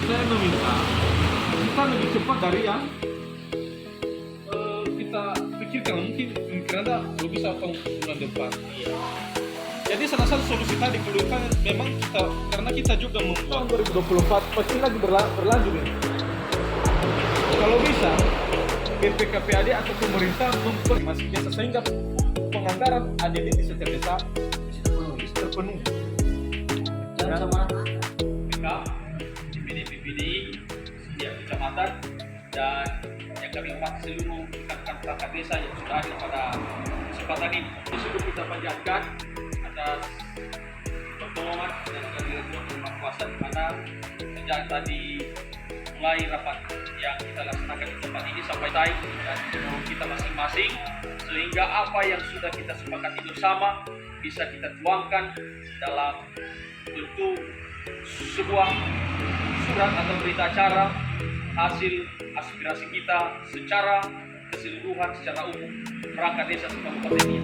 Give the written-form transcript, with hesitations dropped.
saya meminta kita lebih cepat dari yang kita pikirkan. Mungkin karena belum bisa bulan depan. Jadi salah satu solusi tadi keluarkan memang kita, karena kita juga membuat 2024 pasti lagi berlanjut ini. Kalau bisa BPKPAD atau pemerintah masih biasa sehingga penganggaran ADD di setiap desa bisa terpenuhi. Dan sama BK, DPD, setiap kecamatan, dan yang kami hormati seluruh rekan-rekan perangkat desa yang sudah hadir pada kesempatan ini. Disuruh kita panjatkan atas pertolongan dan direktur kuasa di mana sejak tadi mulai rapat yang kita laksanakan di tempat ini sampai tadi dan menurut kita masing-masing, sehingga apa yang sudah kita sepakati bersama bisa kita tuangkan dalam bentuk sebuah surat atau berita acara hasil aspirasi kita secara keseluruhan, secara umum perangkat desa Kabupaten ini.